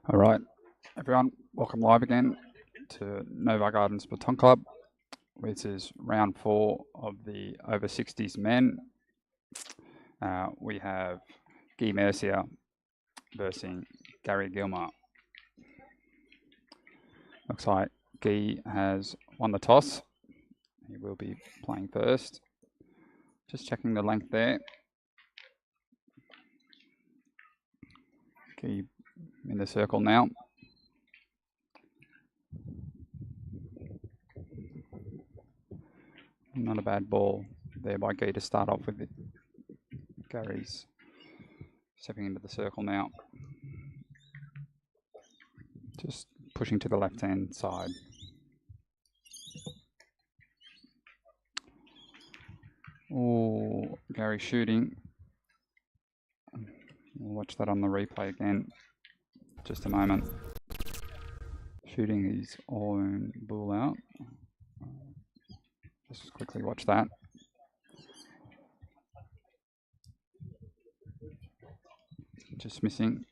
All right, everyone, welcome live again to Nova Gardens Baton Club. This is round 4 of the over 60s men. We have Guy Mercier versus Gary Gilmer. Looks like Guy has won the toss. He will be playing first. Just checking the length there. Guy in the circle now. Not a bad ball there by Guy to start off with. Gary's stepping into the circle now. Just pushing to the left-hand side. Oh, Gary shooting. We'll watch that on the replay again. Just a moment. Shooting his own ball out. Just quickly watch that. Just missing.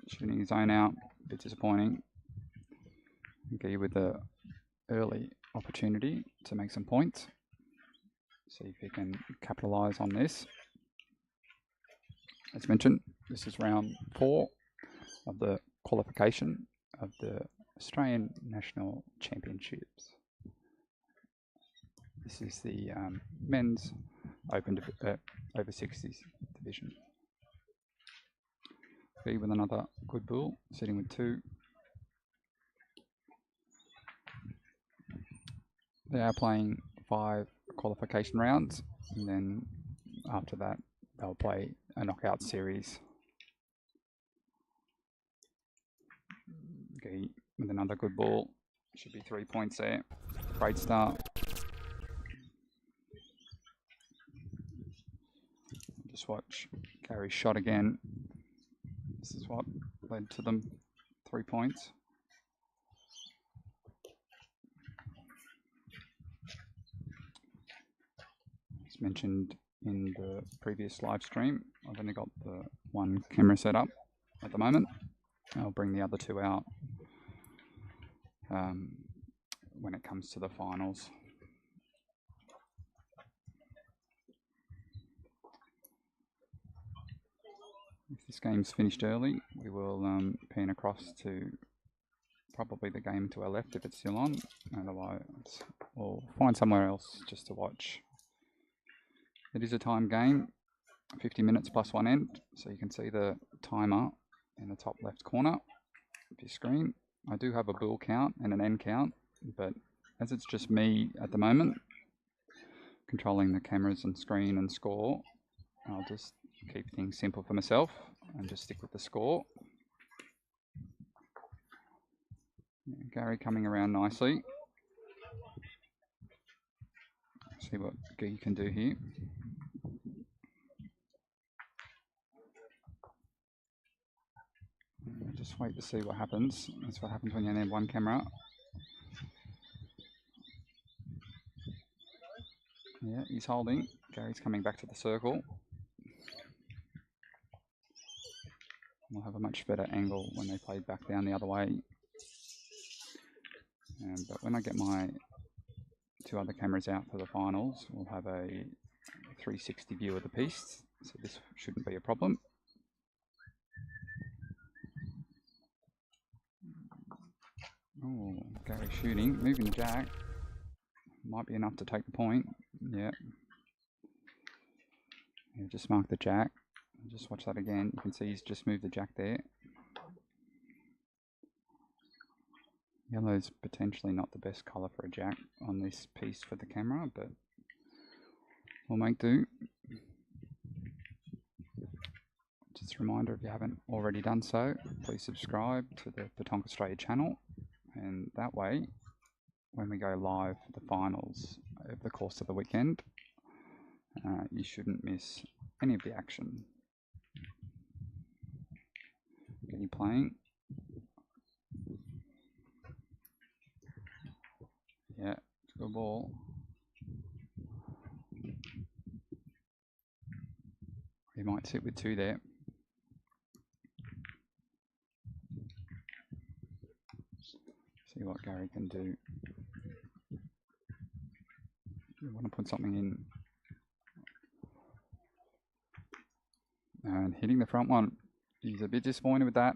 Shooting his own out. A bit disappointing. Guy with the early opportunity to make some points. See if he can capitalise on this. As mentioned, this is round 4 of the qualification of the Australian National Championships. This is the men's open over 60s division. Guy with another good bull, sitting with 2. They are playing 5 qualification rounds, and then after that they'll play a knockout series. Guy with another good ball, should be 3 points there. Great start. Just watch Gary's shot again. This is what led to them 3 points. As mentioned in the previous live stream, I've only got the 1 camera set up at the moment. I'll bring the other 2 out when it comes to the finals. If this game's finished early, we will pan across to probably the game to our left if it's still on. Otherwise, we'll find somewhere else just to watch. It is a time game, 50 minutes plus 1 end, so you can see the timer in the top left corner of your screen. I do have a bull count and an end count, but as it's just me at the moment, controlling the cameras and screen and score, I'll just keep things simple for myself and just stick with the score. Gary coming around nicely. See what Guy can do here. Just wait to see what happens. That's what happens when you only have 1 camera. Yeah, he's holding. Gary's coming back to the circle. We'll have a much better angle when they play back down the other way. But when I get my 2 other cameras out for the finals, we'll have a 360 view of the piece, so this shouldn't be a problem. Oh, Gary shooting, moving the jack. Might be enough to take the point. Yeah. Just mark the jack. Just watch that again. You can see he's just moved the jack there. Yellow's potentially not the best colour for a jack on this piece for the camera, but we'll make do. Just a reminder, if you haven't already done so, please subscribe to the Baton Australia channel, and that way, when we go live for the finals over the course of the weekend, you shouldn't miss any of the action. Getting playing. Yeah, it's a good ball. He might sit with 2 there. See what Gary can do. You want to put something in. And hitting the front one. He's a bit disappointed with that.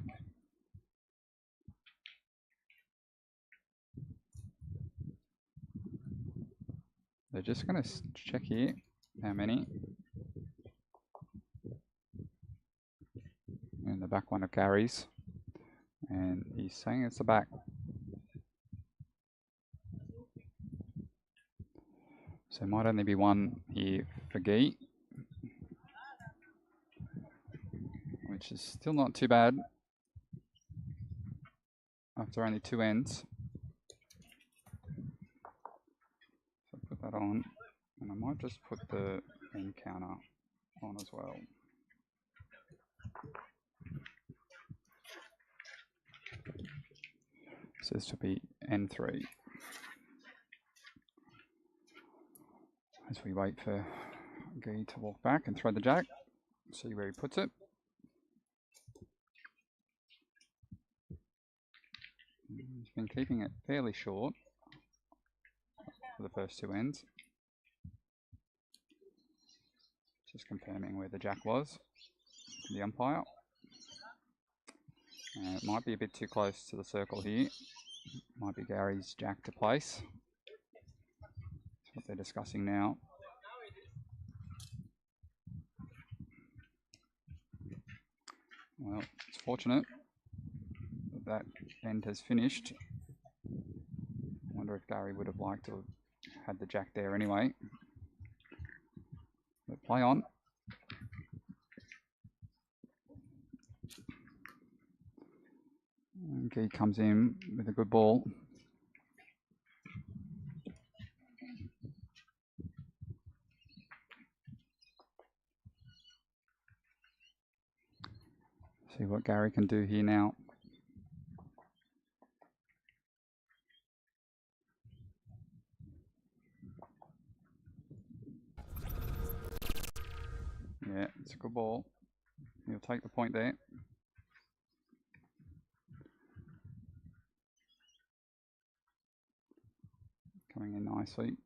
They're just going to check here how many. And the back one of Gary's. And he's saying it's the back. So it might only be 1 here for Guy, which is still not too bad after only 2 ends. So put that on, and I might just put the end counter on as well. So this will be N3. As we wait for Guy to walk back and throw the jack, see where he puts it. He's been keeping it fairly short for the first 2 ends. Just confirming where the jack was to the umpire. It might be a bit too close to the circle here. Might be Gary's jack to place. That's what they're discussing now. Well, it's fortunate that that end has finished. I wonder if Gary would have liked to have had the jack there anyway. But play on. And Guy comes in with a good ball. See what Gary can do here now. Yeah, it's a good ball. He'll take the point there. Coming in nicely.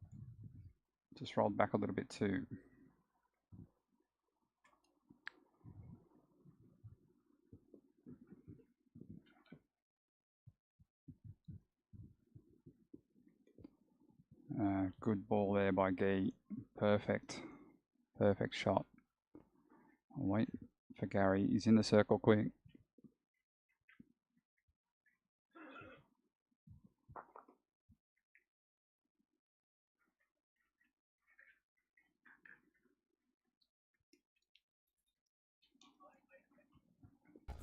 Just rolled back a little bit too. Good ball there by Guy. Perfect. Perfect shot. I'll wait for Gary. He's in the circle quick.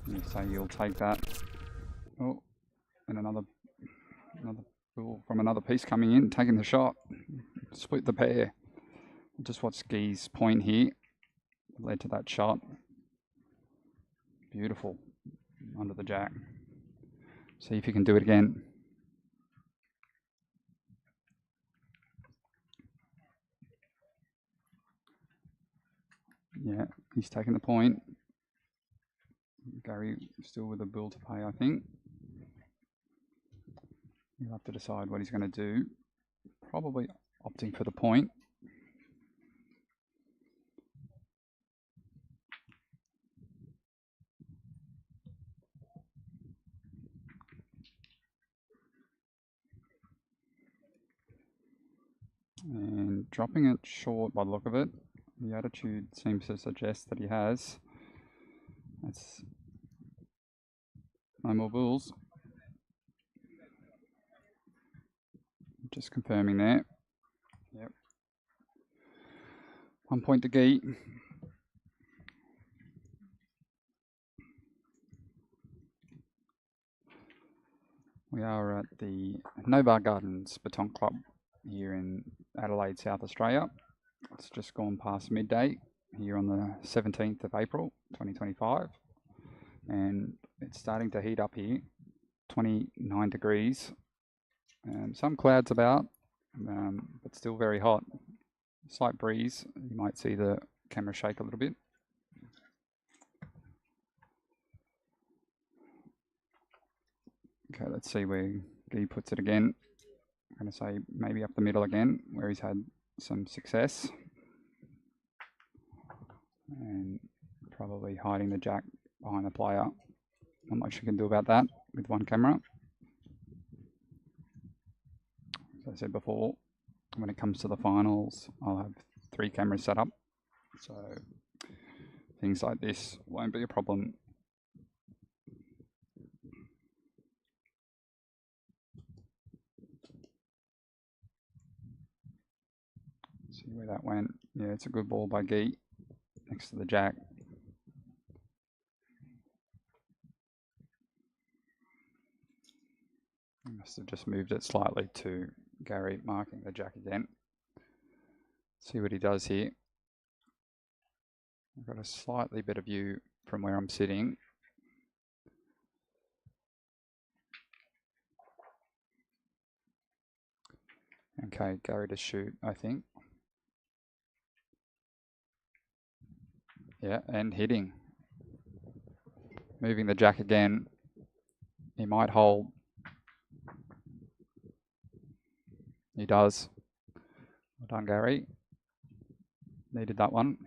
You say you'll take that. Oh, and another ball from another piece coming in, taking the shot. Split the pair. Just watch Guy's point here. Led to that shot. Beautiful. Under the jack. See if you can do it again. Yeah, he's taking the point. Gary still with a bill to pay, I think. He'll have to decide what he's going to do. Probably opting for the point. And dropping it short by the look of it. The attitude seems to suggest that he has. That's no more bulls. Just confirming there. Yep. 1 point to Guy. We are at the Novar Gardens Baton Club here in Adelaide, South Australia. It's just gone past midday here on the 17th of April 2025, and it's starting to heat up here. 29 degrees, some clouds about, but still very hot. Slight breeze. You might see the camera shake a little bit. Okay, let's see where Guy puts it again. I'm going to say maybe up the middle again, where he's had some success. And probably hiding the jack behind the player. Not much you can do about that with one camera. As I said before, when it comes to the finals, I'll have 3 cameras set up. So things like this won't be a problem. See where that went. Yeah, it's a good ball by Guy next to the jack. I must have just moved it slightly to Gary marking the jack again. See what he does here. I've got a slightly better view from where I'm sitting. Okay, Gary to shoot, I think. Yeah, and hitting. Moving the jack again. He might hold. He does. Well done, Gary. Needed that one.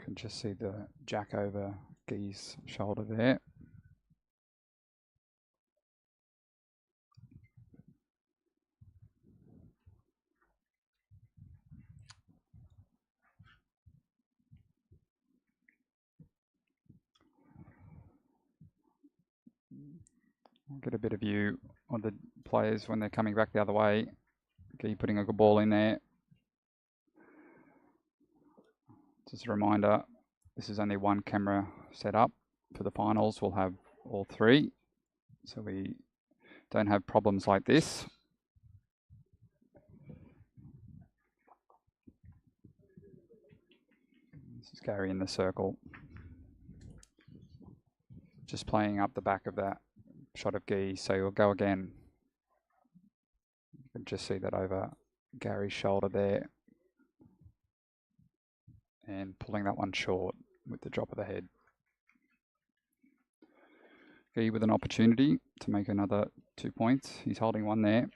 Can just see the jack over Guy's shoulder there. I'll get a bit of view on the players when they're coming back the other way. Guy putting a good ball in there. Just a reminder, this is only one camera set up. For the finals, we'll have all 3. So we don't have problems like this. This is Gary in the circle. Just playing up the back of that shot of Guy, so you'll go again. You can just see that over Gary's shoulder there. And pulling that one short with the drop of the head. Guy with an opportunity to make another 2 points. He's holding one there.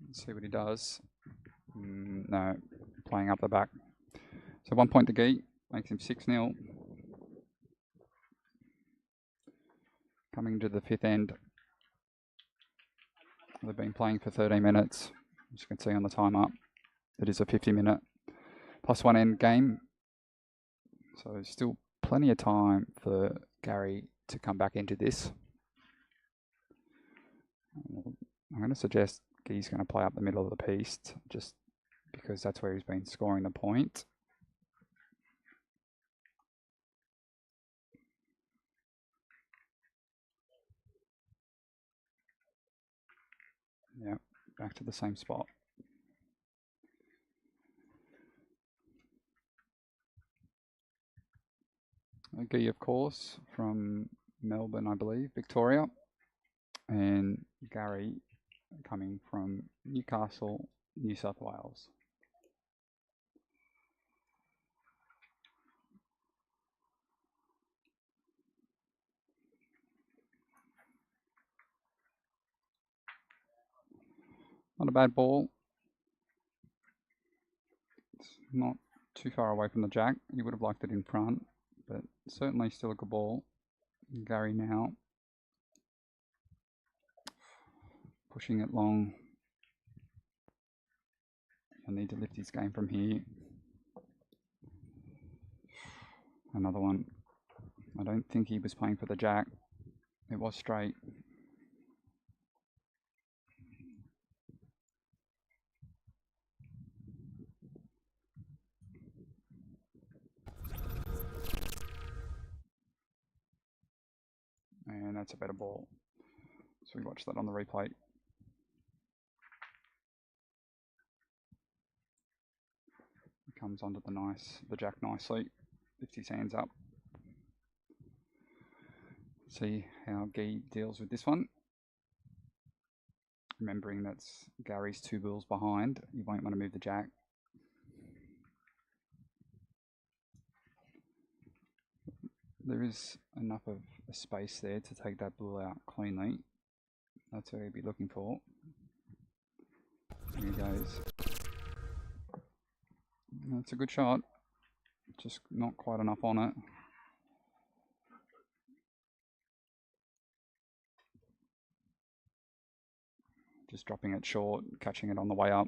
Let's see what he does. No, playing up the back. So 1 point to Guy, makes him 6-0. Coming to the 5th end. They've been playing for 13 minutes. As you can see on the timer, it is a 50-minute +1 end game. So still plenty of time for Gary to come back into this. I'm going to suggest Guy's going to play up the middle of the piece, just because that's where he's been scoring the point. Yeah, back to the same spot. Guy, of course, from Melbourne, I believe, Victoria. And Gary coming from Newcastle, New South Wales. Not a bad ball. It's not too far away from the jack. You would have liked it in front, but certainly still a good ball. Gary now pushing it long. He'll need to lift his game from here. Another one. I don't think he was playing for the jack. It was straight. And that's a better ball. So we watch that on the replay. comes onto the jack nicely, lifts his hands up. See how Guy deals with this one. Remembering that's Gary's 2 bills behind, you won't want to move the jack. There is enough of a space there to take that bull out cleanly. That's what he'll be looking for. Here he goes. That's a good shot, just not quite enough on it. Just dropping it short, catching it on the way up.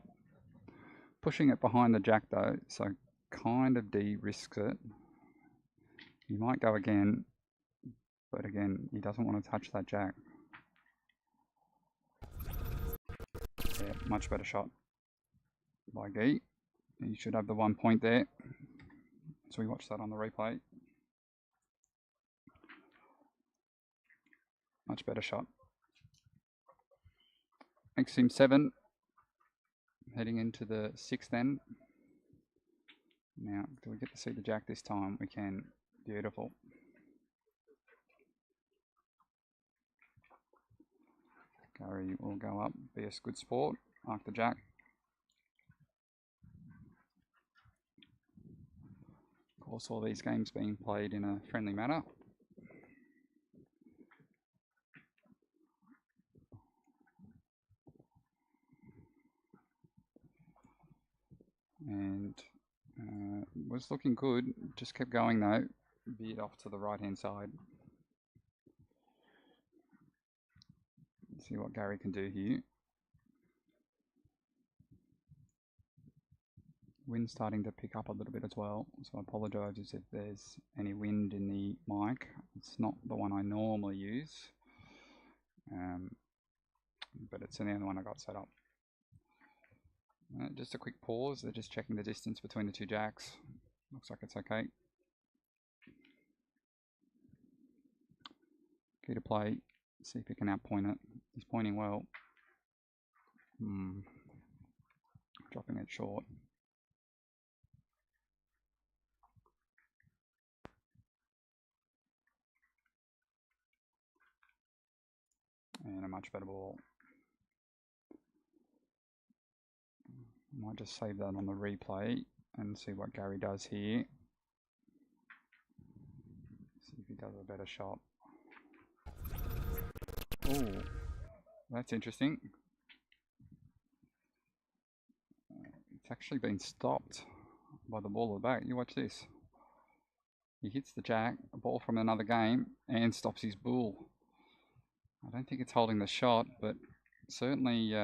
Pushing it behind the jack though, so kind of de-risks it. He might go again, but again, he doesn't want to touch that jack. Yeah, much better shot by Guy. He should have the 1 point there. So we watch that on the replay. Much better shot. Makes him 7. Heading into the 6th end. Now, do we get to see the jack this time? We can. Beautiful. Gary will go up, be a good sport, mark the jack. Of course, all these games being played in a friendly manner. And was looking good, just kept going though, veered off to the right hand side. Let's see what Gary can do here. Wind's starting to pick up a little bit as well, so I apologise if there's any wind in the mic. It's not the one I normally use, but it's the only one I got set up. Just a quick pause, they're just checking the distance between the 2 jacks. Looks like it's okay. Key to play, see if he can outpoint it. He's pointing well. Dropping it short. And a much better ball. Might just save that on the replay and see what Gary does here. See if he does a better shot. Oh, that's interesting. It's actually been stopped by the ball at the back. You watch this. He hits the jack, a ball from another game, and stops his bull. I don't think it's holding the shot, but certainly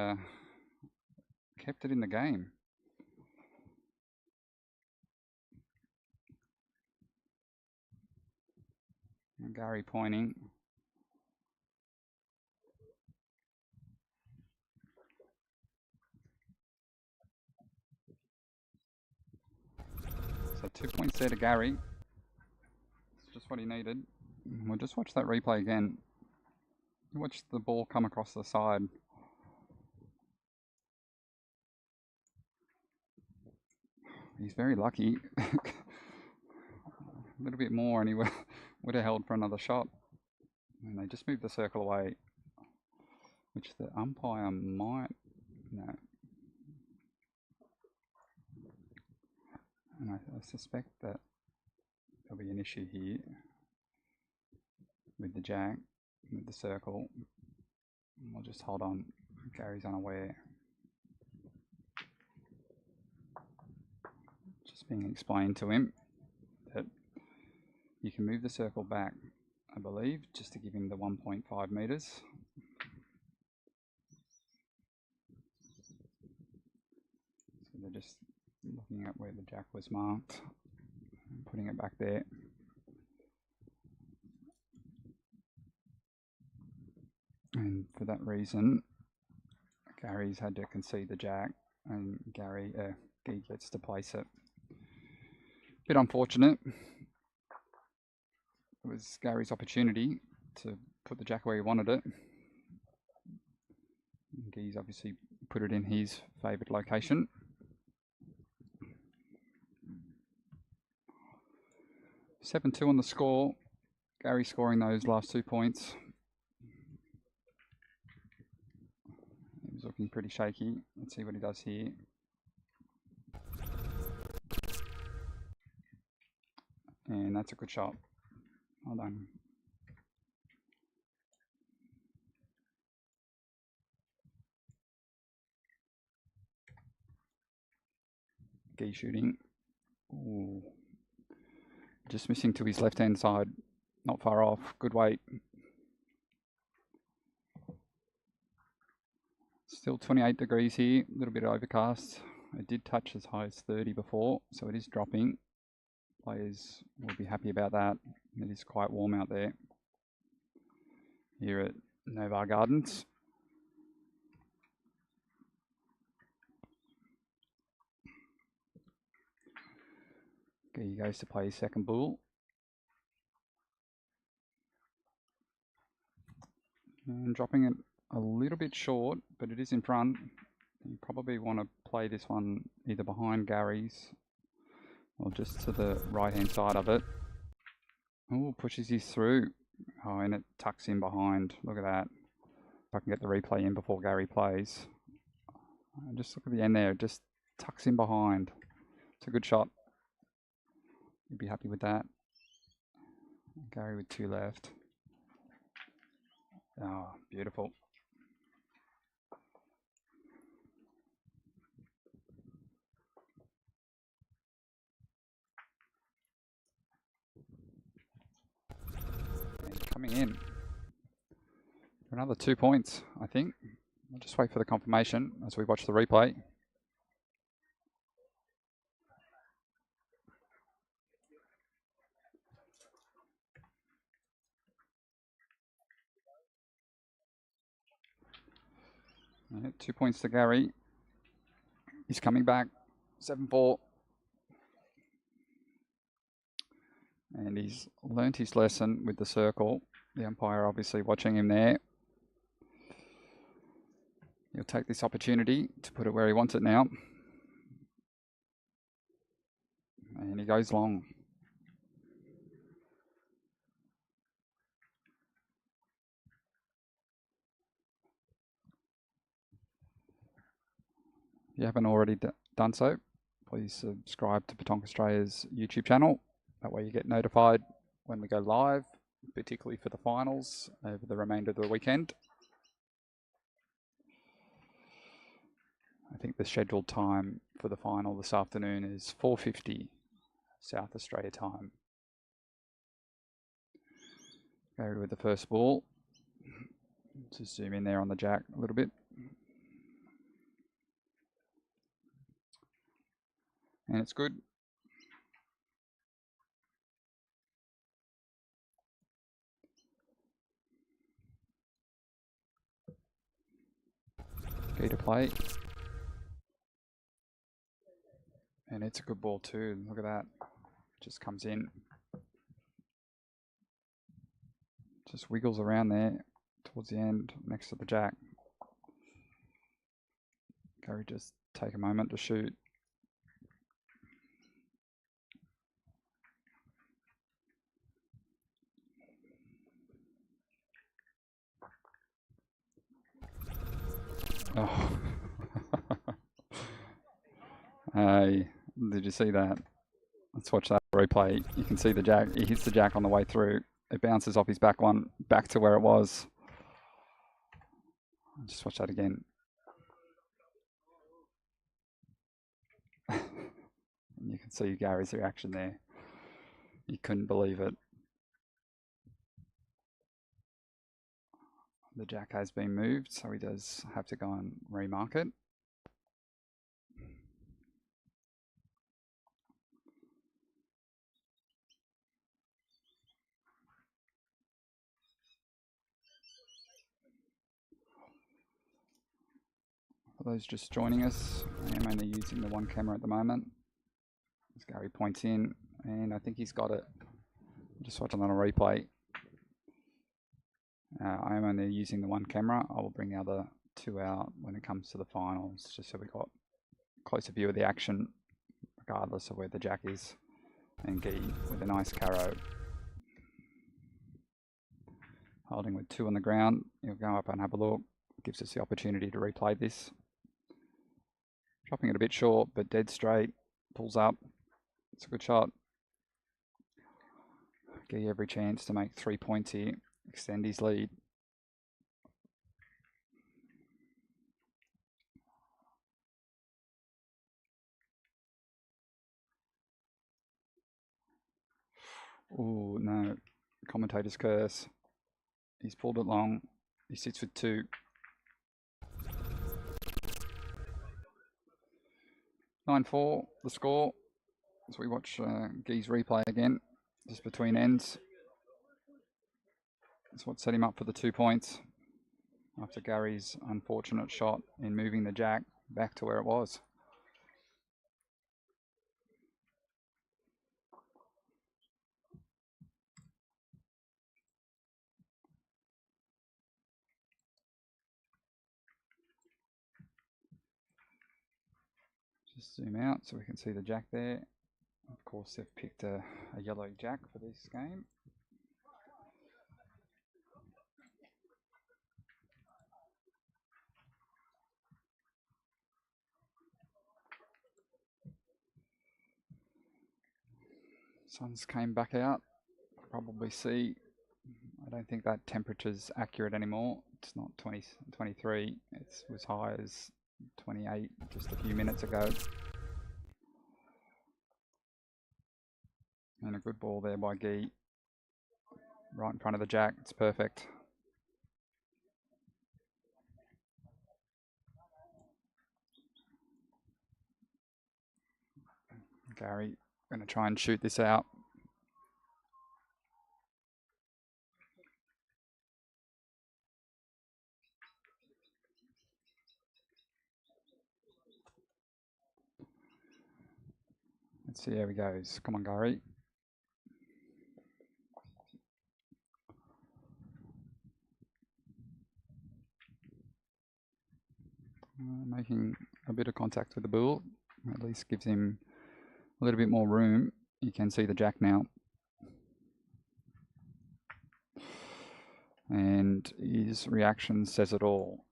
kept it in the game. And Gary pointing. So 2 points there to Gary. It's just what he needed. We'll just watch that replay again. Watch the ball come across the side. He's very lucky. A little bit more and he would have held for another shot. And they just moved the circle away, which the umpire might... No. And I suspect that there'll be an issue here with the jack, with the circle. We'll just hold on. Gary's unaware. Just being explained to him that you can move the circle back, I believe, just to give him the 1.5 meters. So they're just looking at where the jack was marked and putting it back there. And for that reason, Gary's had to concede the jack, and Guy gets to place it. Bit unfortunate. It was Gary's opportunity to put the jack where he wanted it. Guy's obviously put it in his favoured location. 7-2 on the score. Gary scoring those last 2 points. He was looking pretty shaky. Let's see what he does here. And that's a good shot. Well done. Gee shooting. Ooh. Just missing to his left-hand side. Not far off. Good weight. Still 28 degrees here. A little bit overcast. It did touch as high as 30 before, so it is dropping. Players will be happy about that. It is quite warm out there here at Novar Gardens. Okay, he goes to play his second bull. And dropping it a little bit short, but it is in front. You probably want to play this one either behind Gary's or just to the right-hand side of it. Oh, pushes his through. Oh, and it tucks in behind. Look at that. If I can get the replay in before Gary plays. Just look at the end there. It just tucks in behind. It's a good shot. You'd be happy with that. Gary with 2 left. Oh, beautiful. And coming in for another 2 points, I think. I'll just wait for the confirmation as we watch the replay. Yeah, 2 points to Gary. He's coming back. 7-4. And he's learnt his lesson with the circle. The umpire obviously watching him there. He'll take this opportunity to put it where he wants it now. And he goes long. If you haven't already done so, please subscribe to Petonk Australia's YouTube channel. That way you get notified when we go live, particularly for the finals over the remainder of the weekend. I think the scheduled time for the final this afternoon is 4:50 South Australia time. Gary with the first ball. Just zoom in there on the jack a little bit. And it's good. Key to play. And it's a good ball too. Look at that. Just comes in. Just wiggles around there towards the end next to the jack. Gary just take a moment to shoot. Oh. Hey, did you see that? Let's watch that replay. You can see the jack. He hits the jack on the way through. It bounces off his back one back to where it was. Just watch that again. You can see Gary's reaction there. He couldn't believe it. The jack has been moved, so he does have to go and remark it. For those just joining us, I am only using the one camera at the moment. As Gary points in, and I think he's got it. Just watching on a replay. I am only using the one camera. I will bring the other 2 out when it comes to the finals, just so we got a closer view of the action, regardless of where the jack is. And Guy with a nice carrow. Holding with 2 on the ground. He'll go up and have a look. Gives us the opportunity to replay this. Dropping it a bit short, but dead straight. Pulls up. It's a good shot. Guy every chance to make 3 points here. Extend his lead. Oh no. Commentator's curse. He's pulled it long. He sits with 2. 9-4, the score. As we watch Guy's replay again, just between ends. That's what set him up for the 2 points after Gary's unfortunate shot in moving the jack back to where it was. Just zoom out so we can see the jack there. Of course, they've picked a yellow jack for this game. Sun's came back out. Probably see. I don't think that temperature's accurate anymore. It's not 23. It was high as 28 just a few minutes ago. And a good ball there by Guy. Right in front of the jack. It's perfect. Gary going to try and shoot this out. Let's see how he goes. Come on, Gary. Making a bit of contact with the bull. At least gives him a little bit more room. You can see the jack now. And his reaction says it all.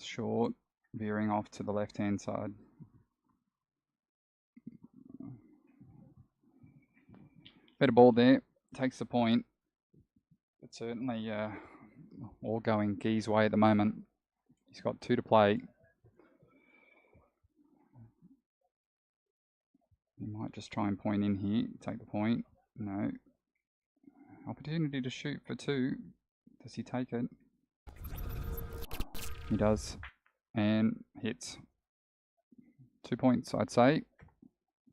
Short, veering off to the left-hand side. Better ball there. Takes the point. But certainly all going Guy's way at the moment. He's got 2 to play. He might just try and point in here. Take the point. No. Opportunity to shoot for 2. Does he take it? He does. And hits. 2 points, I'd say,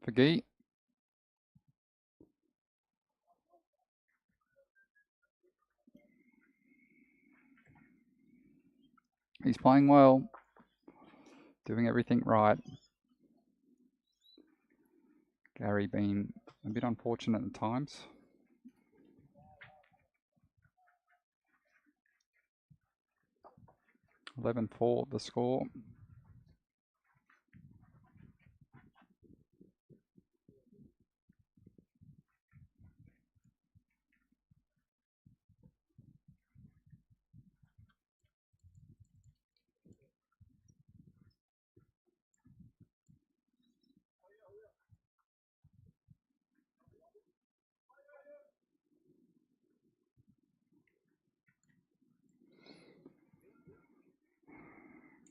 for Guy. He's playing well. Doing everything right. Gary being a bit unfortunate at times. (11-4) the score.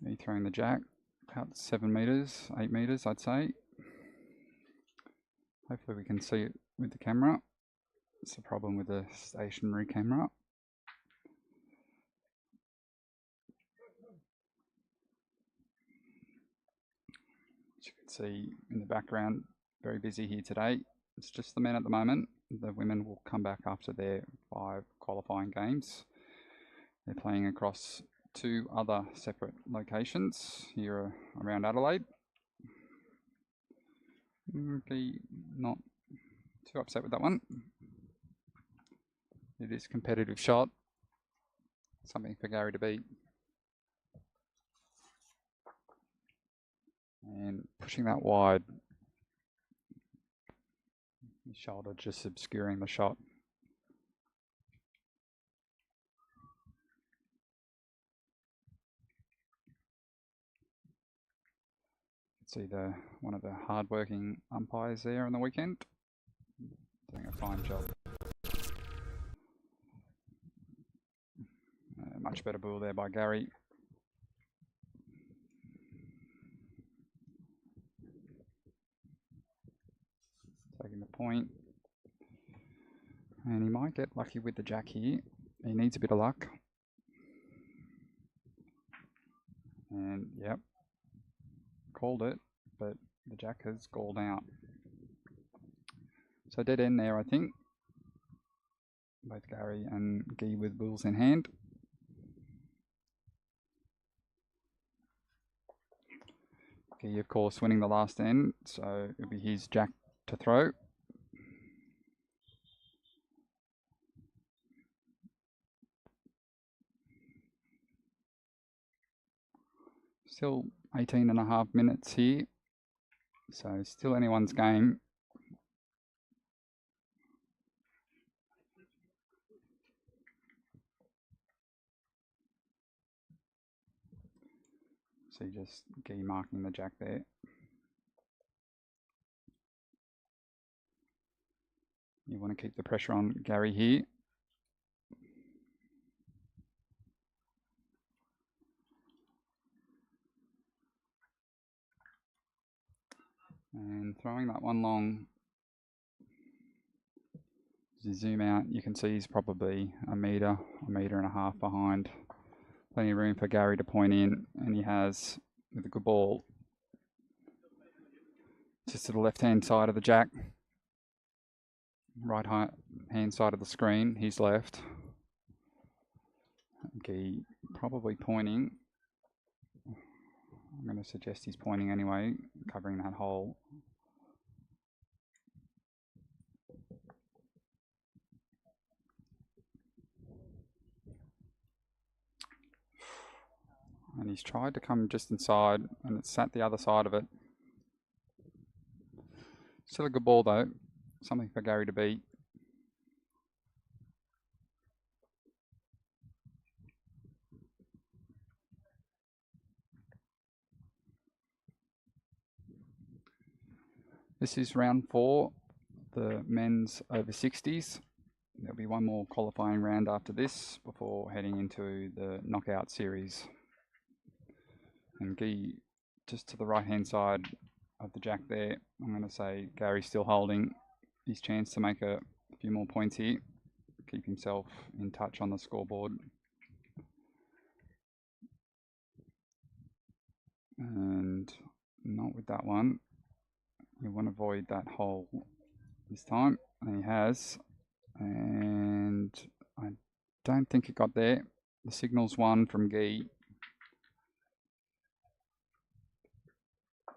He throwing the jack about 7 meters, 8 meters, I'd say. Hopefully we can see it with the camera. It's the problem with the stationary camera. As you can see in the background, very busy here today. It's just the men at the moment. The women will come back after their 5 qualifying games. They're playing across 2 other separate locations here around Adelaide. Okay, not too upset with that one. It is a competitive shot. Something for Gary to beat. And pushing that wide. His shoulder just obscuring the shot. See one of the hard-working umpires there on the weekend, doing a fine job. Much better ball there by Gary. Taking the point. And he might get lucky with the jack here. He needs a bit of luck. And yep, called it, but the jack has galled out. So dead end there, I think. Both Gary and Guy with bulls in hand. Guy, of course, winning the last end, so it'll be his jack to throw. Still 18.5 minutes here, so still anyone's game. So just Guy marking the jack there. You want to keep the pressure on Gary here. And throwing that one long. As you zoom out, you can see he's probably a metre and a half behind. Plenty of room for Gary to point in, and he has with a good ball. Just to the left-hand side of the jack. Right hand side of the screen, he's left. Guy probably pointing. I'm going to suggest he's pointing anyway, covering that hole. And he's tried to come just inside, and it's sat the other side of it. Still a good ball though, something for Gary to beat. This is round 4, the men's over 60s. There'll be one more qualifying round after this before heading into the knockout series. And Guy just to the right hand side of the jack there. I'm going to say Gary's still holding his chance to make a few more points here. Keep himself in touch on the scoreboard. And not with that one. You want to avoid that hole this time, and he has. And I don't think it got there. The signal's one from Guy,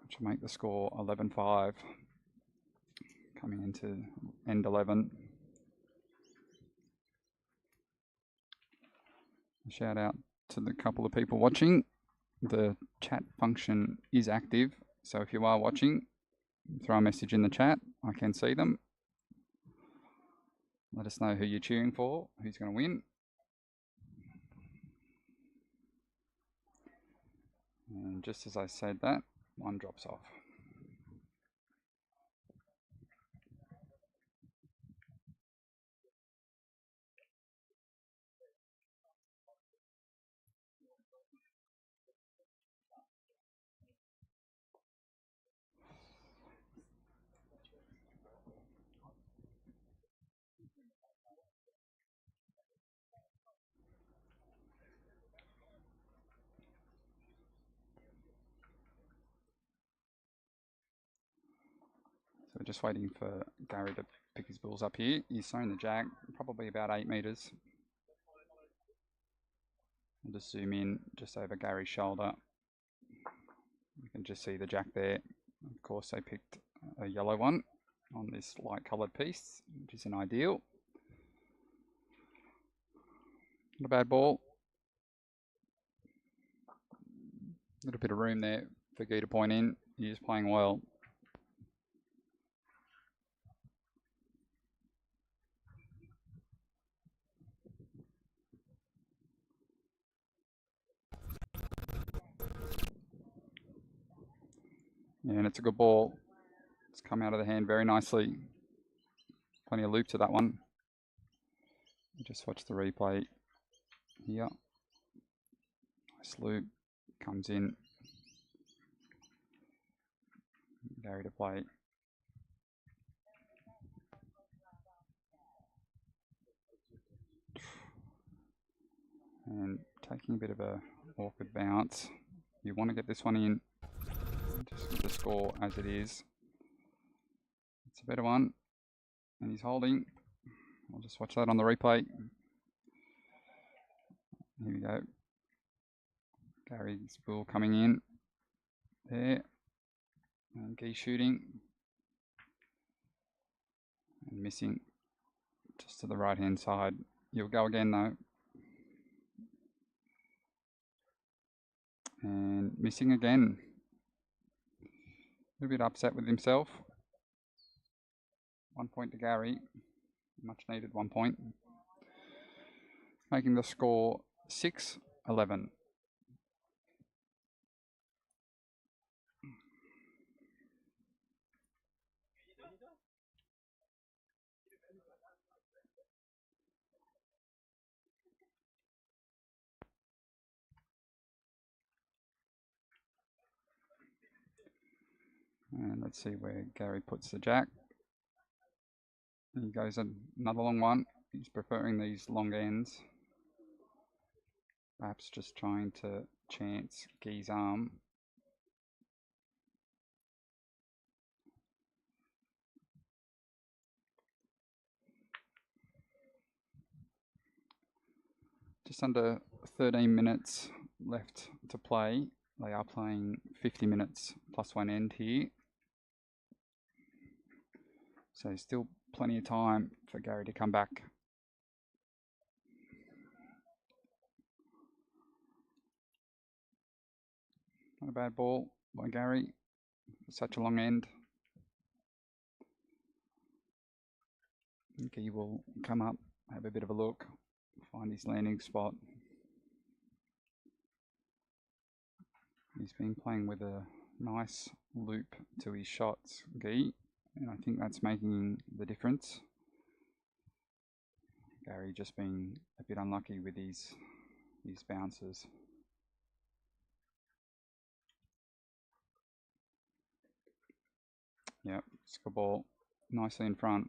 which will make the score 11-5, coming into end 11. A shout out to the couple of people watching. The chat function is active, so if you are watching, throw a message in the chat. I can see them. Let us know who you're cheering for, who's going to win. And just as I said that, one drops off. So we're just waiting for Gary to pick his balls up here. He's thrown the jack, probably about 8 metres. I'll just zoom in just over Gary's shoulder. You can just see the jack there. Of course, they picked a yellow one on this light coloured piece, which isn't ideal. Not a bad ball. A little bit of room there for Guy to point in. He's playing well. Yeah, and it's a good ball. It's come out of the hand very nicely. Plenty of loop to that one. Just watch the replay here. Nice loop. Comes in. Gary to play. And taking a bit of a awkward bounce. You want to get this one in. Just with the score as it is. It's a better one. And he's holding. I'll just watch that on the replay. Here we go. Gary's ball coming in. There. And Guy shooting. And missing. Just to the right hand side. You'll go again though. And missing again. A little bit upset with himself. 1 point to Gary. Much needed 1 point. Making the score 6-11. And let's see where Gary puts the jack. He goes another long one. He's preferring these long ends. Perhaps just trying to chance Guy's arm. Just under 13 minutes left to play. They are playing 50 minutes plus 1 end here. So still plenty of time for Gary to come back. Not a bad ball by Gary. Such a long end. He will come up, have a bit of a look, find his landing spot. He's been playing with a nice loop to his shots, Guy, and I think that's making the difference. Gary just being a bit unlucky with his bounces. Yep, it's a good ball, nicely in front.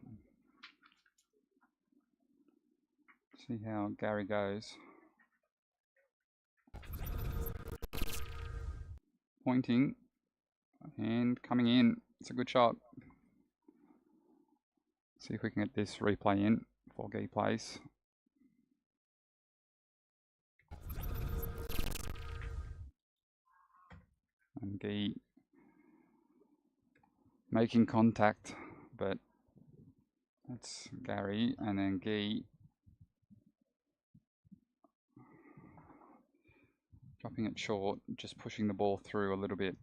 See how Gary goes. Pointing and coming in. It's a good shot. See if we can get this replay in before Guy plays. And Guy making contact, but that's Gary, and then Guy dropping it short, just pushing the ball through a little bit,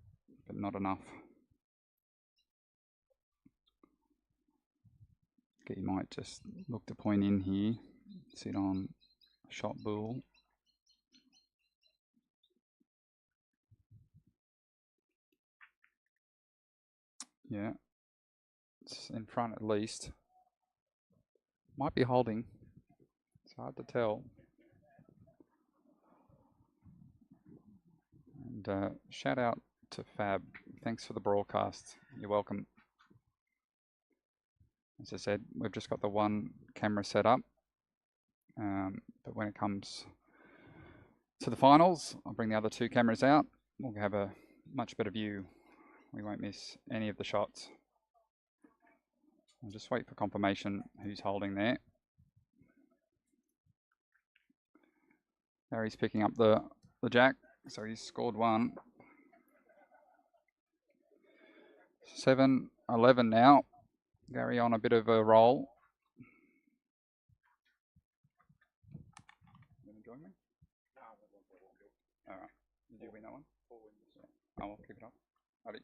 but not enough. Guy might just look to point in here, sit on shot bull. Yeah, it's in front at least. Might be holding. It's hard to tell. And shout out to Fab. Thanks for the broadcast. You're welcome. As I said, we've just got the one camera set up. But when it comes to the finals, I'll bring the other 2 cameras out. We'll have a much better view. We won't miss any of the shots. I'll just wait for confirmation who's holding there. Gary's picking up the jack, so he's scored 1. 7-11 now. Gary on a bit of a roll. You want to join me? All right. Did you win that one? Yeah. I'll keep it up. Ready.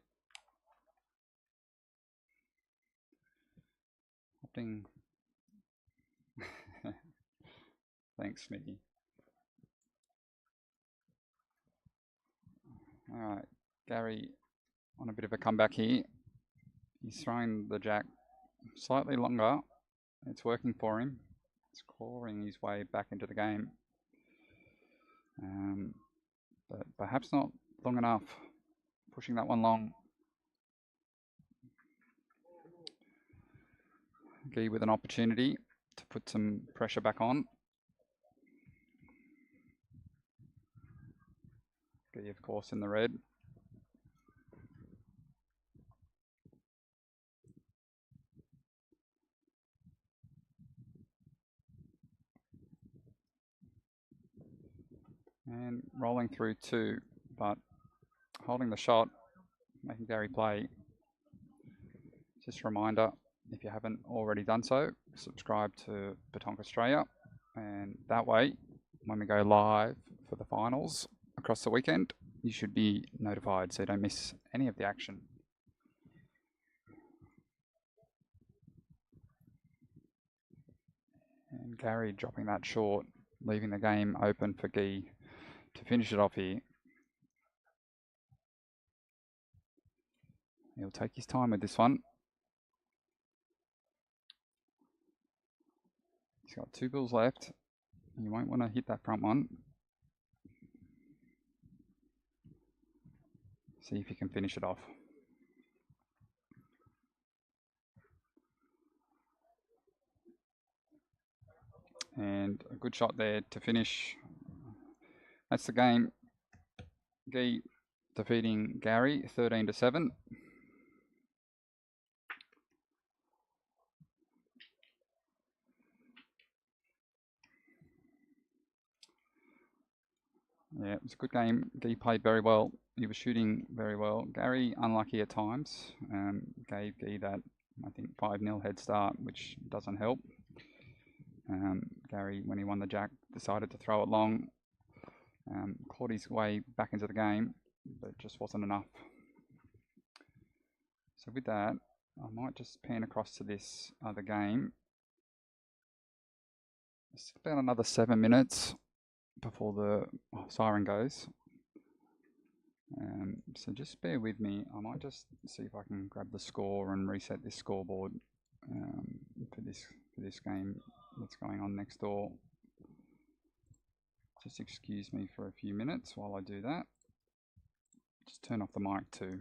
Opting. Thanks, Mickey. All right. Gary on a bit of a comeback here. He's throwing the jack slightly longer. It's working for him. It's clawing his way back into the game. But perhaps not long enough. Pushing that one long. Gee with an opportunity to put some pressure back on. Gee, of course, in the red. And rolling through 2, but holding the shot, making Gary play. Just a reminder, if you haven't already done so, subscribe to Batonk Australia, and that way, when we go live for the finals across the weekend, you should be notified so you don't miss any of the action. And Gary dropping that short, leaving the game open for Guy to finish it off here. He'll take his time with this one. He's got 2 bills left. You won't want to hit that front one. See if you can finish it off. And a good shot there to finish. That's the game. Guy defeating Gary 13-7. Yeah, it was a good game. Guy played very well. He was shooting very well. Gary unlucky at times. Gave Guy that, I think, 5-0 head start, which doesn't help. Gary, when he won the jack, decided to throw it long. Clawed his way back into the game, but just wasn't enough. So with that, I might just pan across to this other game. It's about another 7 minutes before the siren goes. So just bear with me. I might just see if I can grab the score and reset this scoreboard for this game that's going on next door. Just excuse me for a few minutes while I do that. Just turn off the mic too.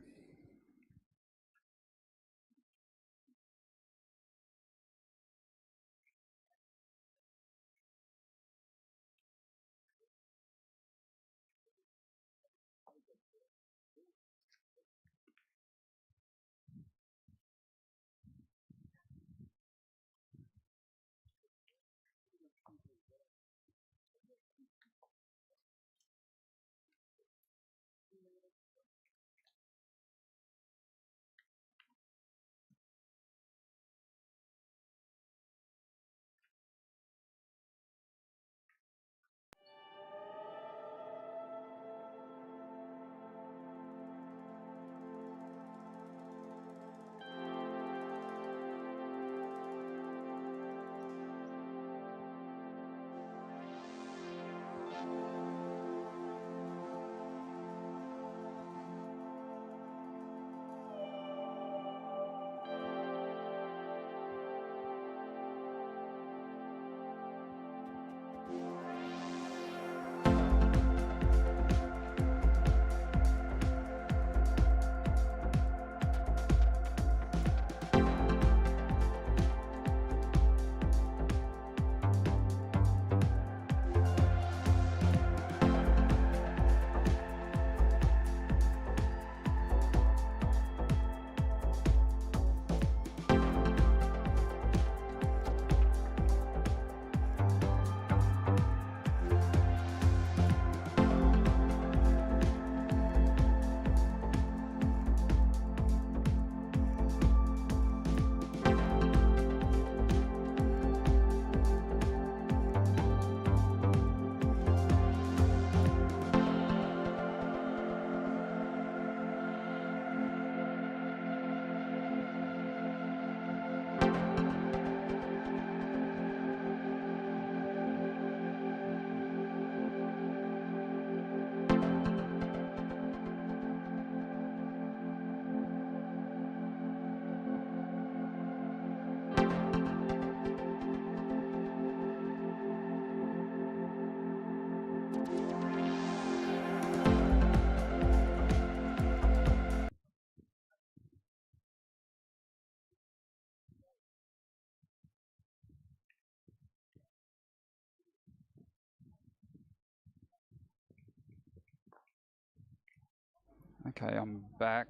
Okay, I'm back.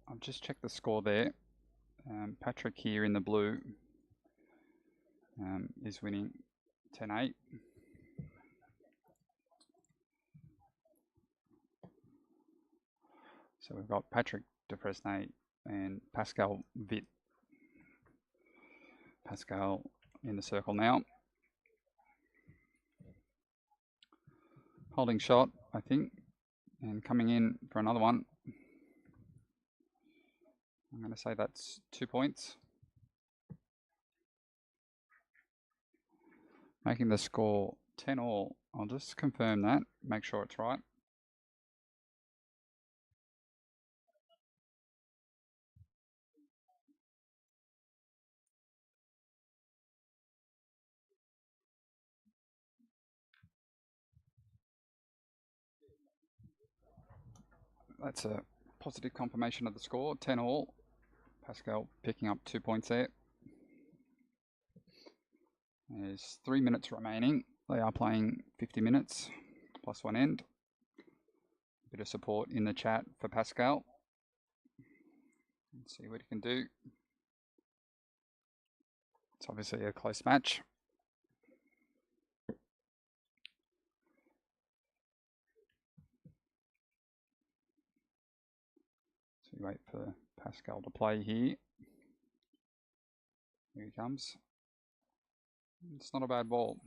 I've just checked the score there. Patrick here in the blue is winning 10-8. So we've got Patrick de Fresnay and Pascal Vit. Pascal in the circle now. Holding shot, I think, and coming in for another one. I'm going to say that's 2 points. Making the score 10-all. I'll just confirm that, make sure it's right. That's a positive confirmation of the score, 10-all. Pascal picking up 2 points there. There's 3 minutes remaining. They are playing 50 minutes plus one end. Bit of support in the chat for Pascal. Let's see what he can do. It's obviously a close match. So we wait for Pascal to play here. Here he comes. It's not a bad ball.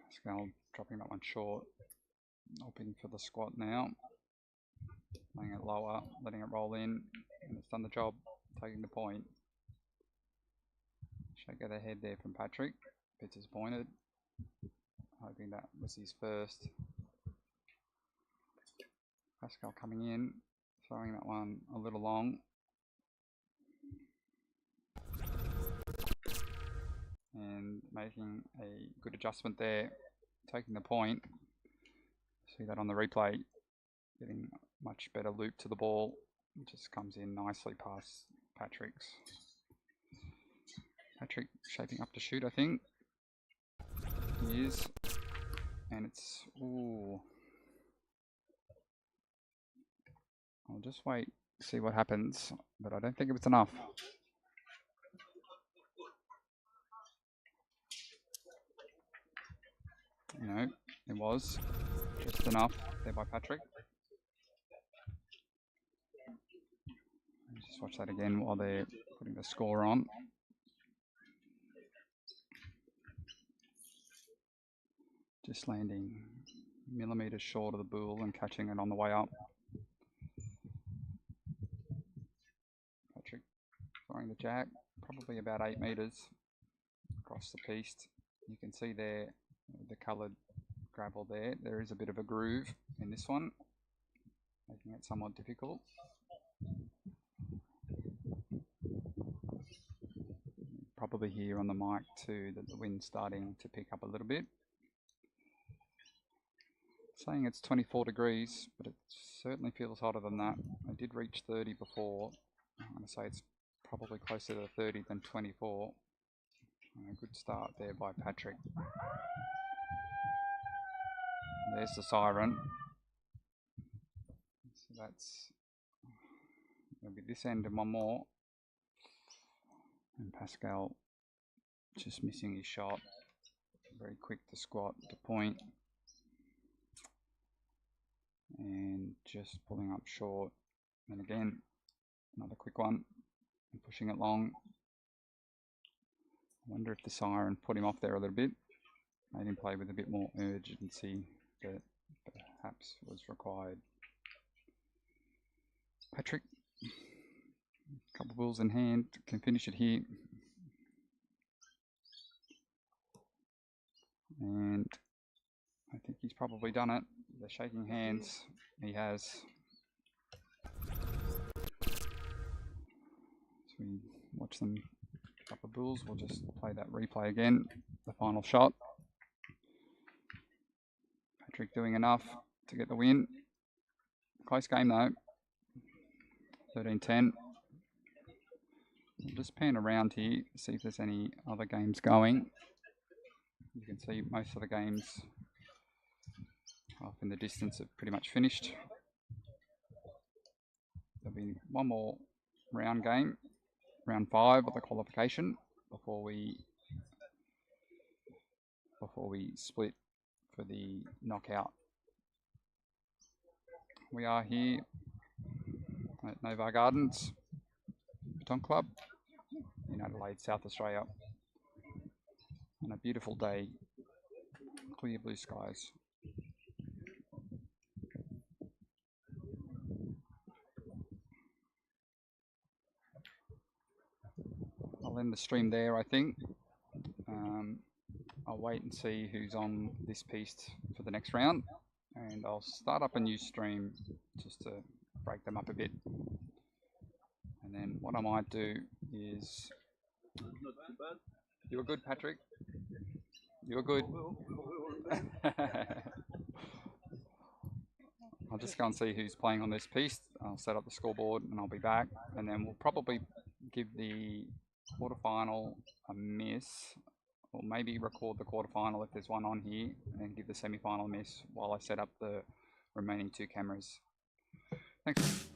Pascal dropping that one short. Hoping for the squat now. Playing it lower, letting it roll in, and it's done the job, taking the point. Shake of the head there from Patrick. A bit disappointed. Hoping that was his first. Pascal coming in, throwing that one a little long. And making a good adjustment there, taking the point. See that on the replay, getting much better loop to the ball. It just comes in nicely past Patrick's. Patrick shaping up to shoot, I think. He is. And it's, ooh. I'll just wait, see what happens, but I don't think it was enough. No, it was just enough there by Patrick. Let's just watch that again while they're putting the score on. Just landing millimeters short of the bull and catching it on the way up. Patrick throwing the jack, probably about 8 meters across the piste. You can see there the coloured gravel there. There is a bit of a groove in this one, making it somewhat difficult. Probably hear on the mic too that the wind's starting to pick up a little bit. Saying it's 24 degrees, but it certainly feels hotter than that. I did reach 30 before. I'm going to say it's probably closer to 30 than 24. And a good start there by Patrick. There's the siren. So that's, there'll be this end and one more. And Pascal just missing his shot. Very quick to squat, to point. And just pulling up short. And again, another quick one. And pushing it long. I wonder if the siren put him off there a little bit. Made him play with a bit more urgency that perhaps was required. Patrick, a couple of balls in hand, can finish it here. And I think he's probably done it. They're shaking hands. He has. So we watch them a couple of balls. We'll just play that replay again. The final shot. Patrick doing enough to get the win. Close game though. 13-10. We'll just pan around here, see if there's any other games going. You can see most of the games off in the distance have pretty much finished. There'll be one more round game, round 5 of the qualification, before we split for the knockout. We are here at Novar Gardens Baton Club in Adelaide, South Australia, on a beautiful day, clear blue skies. I'll end the stream there, I think. I'll wait and see who's on this piece for the next round, and I'll start up a new stream just to break them up a bit. And then what I might do is... You were good, Patrick. You were good. I'll just go and see who's playing on this piece. I'll set up the scoreboard and I'll be back. And then we'll probably give the quarterfinal a miss, or maybe record the quarterfinal if there's one on here, and give the semi-final a miss while I set up the remaining 2 cameras. Thanks.